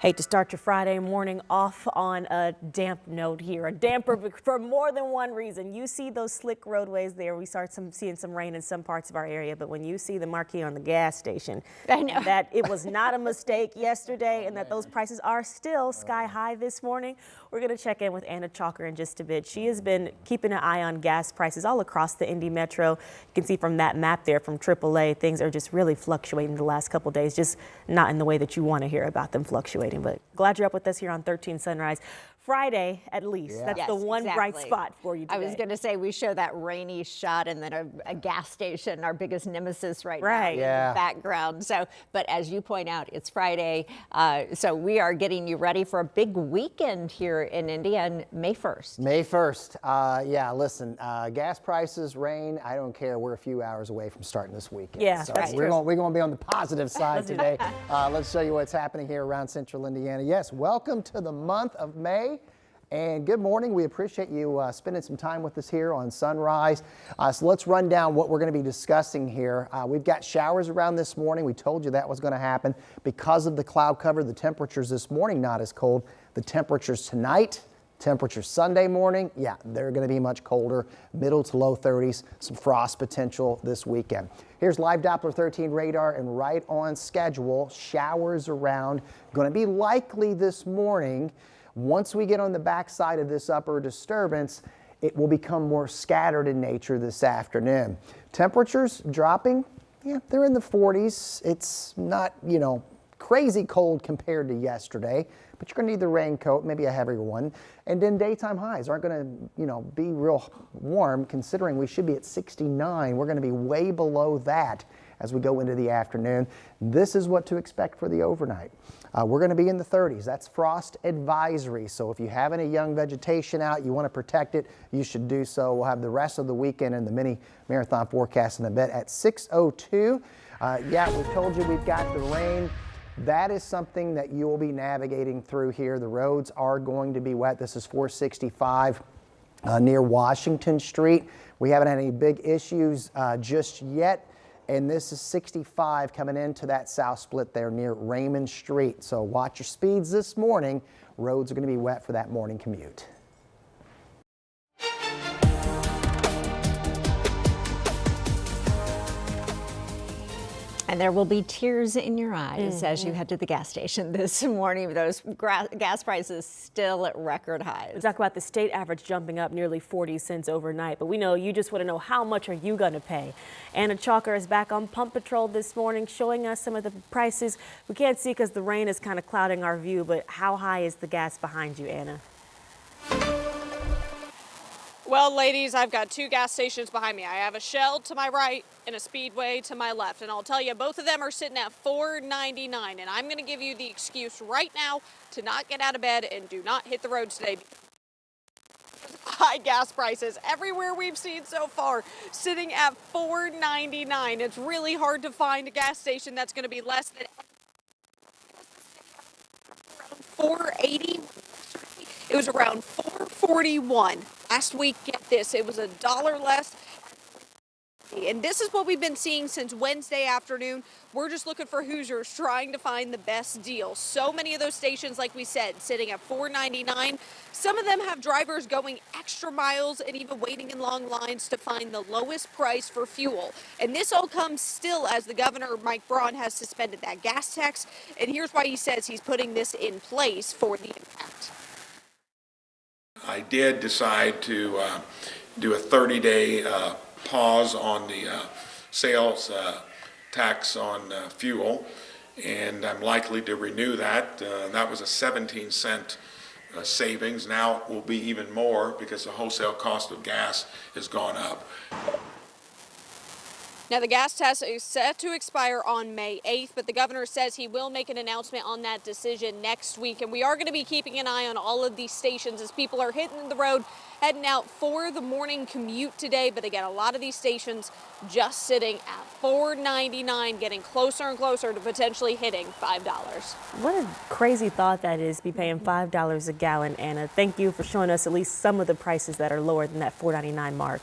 Hate to start your Friday morning off on a damp note here, a damper for more than one reason. You see those slick roadways there. We start seeing some rain in some parts of our area, but when you see the marquee on the gas station, I know that it was not a mistake yesterday and that those prices are still sky high this morning. We're going to check in with Anna Chalker in just a bit. She has been keeping an eye on gas prices all across the Indy Metro. You can see from that map there from AAA, things are just really fluctuating the last couple of days, just not in the way that you want to hear about them fluctuating. But glad you're up with us here on 13 Sunrise. Friday, at least. Yeah. That's yes, the one exactly. bright spot for you today. I was going to say we show that rainy shot and then a gas station, our biggest nemesis right now in the background. So, but as you point out, it's Friday. So we are getting you ready for a big weekend here in Indy on May 1st. May 1st. Yeah, listen, gas prices, rain, I don't care. We're a few hours away from starting this weekend. Yeah, so that's we're true. We're going to be on the positive side today. Let's show you what's happening here around central Indiana. Yes, welcome to the month of May. And good morning. We appreciate you spending some time with us here on Sunrise. So let's run down what we're going to be discussing here. We've got showers around this morning. We told you that was going to happen because of the cloud cover. The temperatures this morning not as cold. The temperatures tonight, temperatures Sunday morning, yeah, they're going to be much colder, middle to low 30s. Some frost potential this weekend. Here's live Doppler 13 radar and right on schedule. Showers around, going to be likely this morning. Once we get on the backside of this upper disturbance, it will become more scattered in nature this afternoon. Temperatures dropping, yeah, they're in the 40s. It's not, crazy cold compared to yesterday, but you're going to need the raincoat, maybe a heavier one. And then daytime highs aren't going to, be real warm considering we should be at 69. We're going to be way below that as we go into the afternoon. This is what to expect for the overnight. We're going to be in the 30s. That's frost advisory. So if you have any young vegetation out, you want to protect it, you should do so. We'll have the rest of the weekend and the mini marathon forecast in a bit at 6:02. Yeah, we've told you we've got the rain. That is something that you will be navigating through here. The roads are going to be wet. This is 465 near Washington Street. We haven't had any big issues just yet. And this is 65 coming into that south split there near Raymond Street. So watch your speeds this morning. Roads are going to be wet for that morning commute. And there will be tears in your eyes as you head to the gas station this morning. Those gas prices still at record highs. We talk about the state average jumping up nearly 40 cents overnight, but we know you just want to know how much are you going to pay. Anna Chalker is back on Pump Patrol this morning showing us some of the prices. We can't see because the rain is kind of clouding our view, but how high is the gas behind you, Anna? Well, ladies, I've got two gas stations behind me. I have a Shell to my right and a Speedway to my left. And I'll tell you, both of them are sitting at $4.99. And I'm going to give you the excuse right now to not get out of bed and do not hit the roads today. High gas prices everywhere we've seen so far, sitting at $4.99. It's really hard to find a gas station that's going to be less than $4.80. It was around $4.41 last week. Get this, it was $1 less. And this is what we've been seeing since Wednesday afternoon. We're just looking for Hoosiers trying to find the best deal. So many of those stations, like we said, sitting at $4.99. Some of them have drivers going extra miles and even waiting in long lines to find the lowest price for fuel. And this all comes still as the governor, Mike Braun, has suspended that gas tax. And here's why he says he's putting this in place for the impact. I did decide to do a 30-day pause on the sales tax on fuel, and I'm likely to renew that. That was a 17-cent savings. Now it will be even more because the wholesale cost of gas has gone up. Now, the gas tax is set to expire on May 8th, but the governor says he will make an announcement on that decision next week. And we are going to be keeping an eye on all of these stations as people are hitting the road, heading out for the morning commute today. But again, a lot of these stations just sitting at $4.99, getting closer and closer to potentially hitting $5. What a crazy thought that is, be paying $5 a gallon, Anna. Thank you for showing us at least some of the prices that are lower than that $4.99 mark.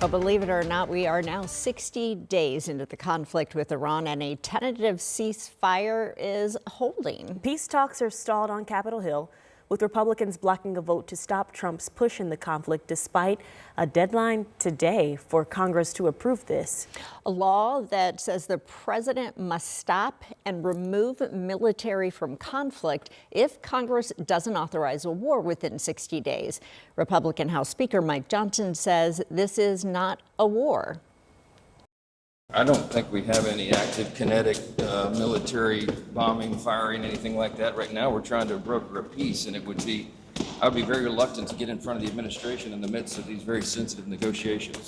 Well, believe it or not, we are now 60 days into the conflict with Iran, and a tentative ceasefire is holding. Peace talks are stalled on Capitol Hill, with Republicans blocking a vote to stop Trump's push in the conflict despite a deadline today for Congress to approve this. A law that says the president must stop and remove military from conflict if Congress doesn't authorize a war within 60 days. Republican House Speaker Mike Johnson says this is not a war. I don't think we have any active kinetic military bombing, firing, anything like that right now. We're trying to broker a peace, and I would be very reluctant to get in front of the administration in the midst of these very sensitive negotiations.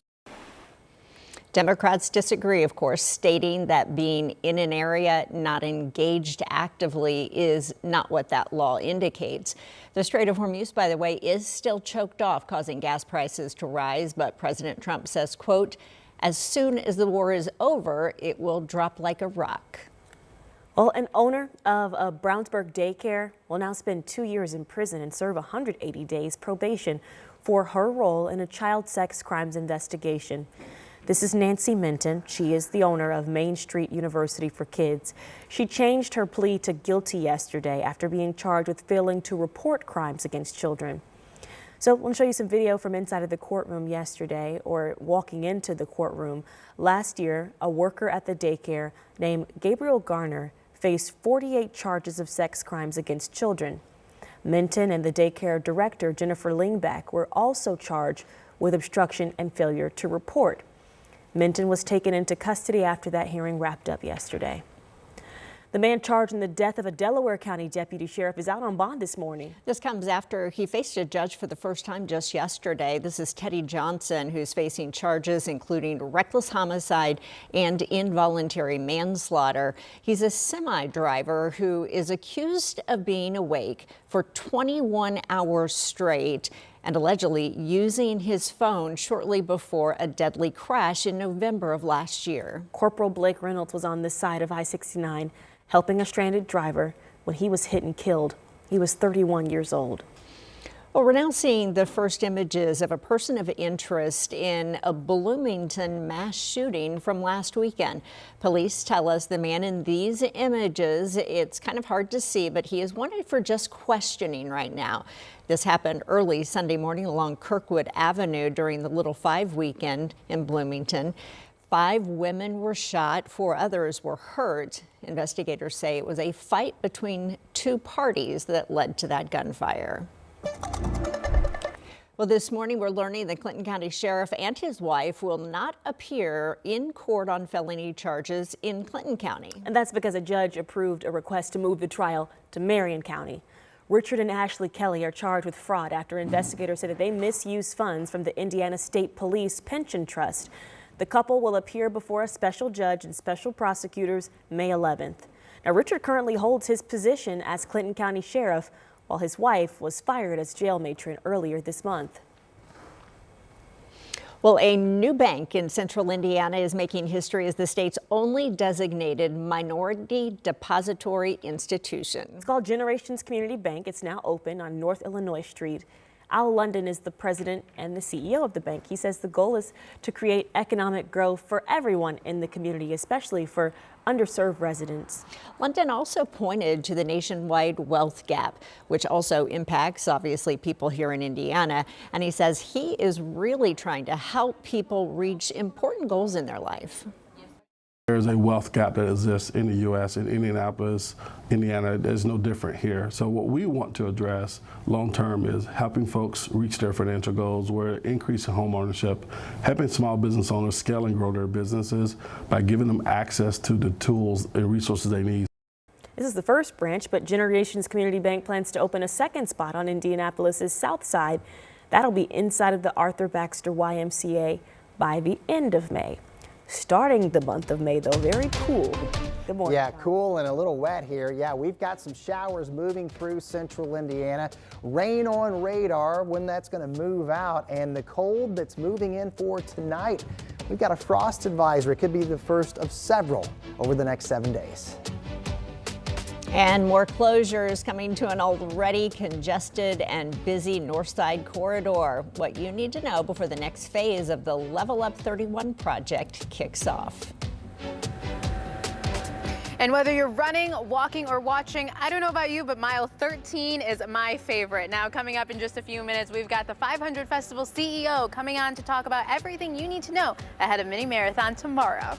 Democrats disagree, of course, stating that being in an area not engaged actively is not what that law indicates. The Strait of Hormuz, by the way, is still choked off, causing gas prices to rise. But President Trump says, quote, as soon as the war is over, it will drop like a rock. Well, an owner of a Brownsburg daycare will now spend 2 years in prison and serve 180 days probation for her role in a child sex crimes investigation. This is Nancy Minton. She is the owner of Main Street University for Kids. She changed her plea to guilty yesterday after being charged with failing to report crimes against children. So let me show you some video from inside of the courtroom yesterday, or walking into the courtroom. Last year, a worker at the daycare named Gabriel Garner faced 48 charges of sex crimes against children. Minton and the daycare director, Jennifer Lingbeck, were also charged with obstruction and failure to report. Minton was taken into custody after that hearing wrapped up yesterday. The man charged in the death of a Delaware County deputy sheriff is out on bond this morning. This comes after he faced a judge for the first time just yesterday. This is Teddy Johnson, who's facing charges including reckless homicide and involuntary manslaughter. He's a semi-driver who is accused of being awake for 21 hours straight and allegedly using his phone shortly before a deadly crash in November of last year. Corporal Blake Reynolds was on this side of I-69 helping a stranded driver when he was hit and killed. He was 31 years old. Well, we're now seeing the first images of a person of interest in a Bloomington mass shooting from last weekend. Police tell us the man in these images, it's kind of hard to see, but he is wanted for just questioning right now. This happened early Sunday morning along Kirkwood Avenue during the Little Five weekend in Bloomington. 5 women were shot, 4 others were hurt. Investigators say it was a fight between 2 parties that led to that gunfire. Well, this morning we're learning the Clinton County Sheriff and his wife will not appear in court on felony charges in Clinton County. And that's because a judge approved a request to move the trial to Marion County. Richard and Ashley Kelly are charged with fraud after investigators say that they misused funds from the Indiana State Police Pension Trust. The couple will appear before a special judge and special prosecutors May 11th. Now, Richard currently holds his position as Clinton County Sheriff, while his wife was fired as jail matron earlier this month. Well, a new bank in central Indiana is making history as the state's only designated minority depository institution. It's called Generations Community Bank. It's now open on North Illinois Street. Al London is the president and the CEO of the bank. He says the goal is to create economic growth for everyone in the community, especially for underserved residents. London also pointed to the nationwide wealth gap, which also impacts, obviously, people here in Indiana. And he says he is really trying to help people reach important goals in their life. There's a wealth gap that exists in the U.S. in Indianapolis, Indiana. There's no different here. So what we want to address long term is helping folks reach their financial goals. We're increasing home ownership, helping small business owners scale and grow their businesses by giving them access to the tools and resources they need. This is the first branch, but Generations Community Bank plans to open a second spot on Indianapolis's south side. That'll be inside of the Arthur Baxter YMCA by the end of May. Starting the month of May, though, very cool. Good morning. Yeah, cool and a little wet here. Yeah, we've got some showers moving through central Indiana. Rain on radar when that's going to move out, and the cold that's moving in for tonight. We've got a frost advisory. It could be the first of several over the next 7 days. And more closures coming to an already congested and busy North Side corridor. What you need to know before the next phase of the Level Up 31 project kicks off. And whether you're running, walking, or watching, I don't know about you, but mile 13 is my favorite. Now, coming up in just a few minutes, we've got the 500 Festival CEO coming on to talk about everything you need to know ahead of Mini Marathon tomorrow.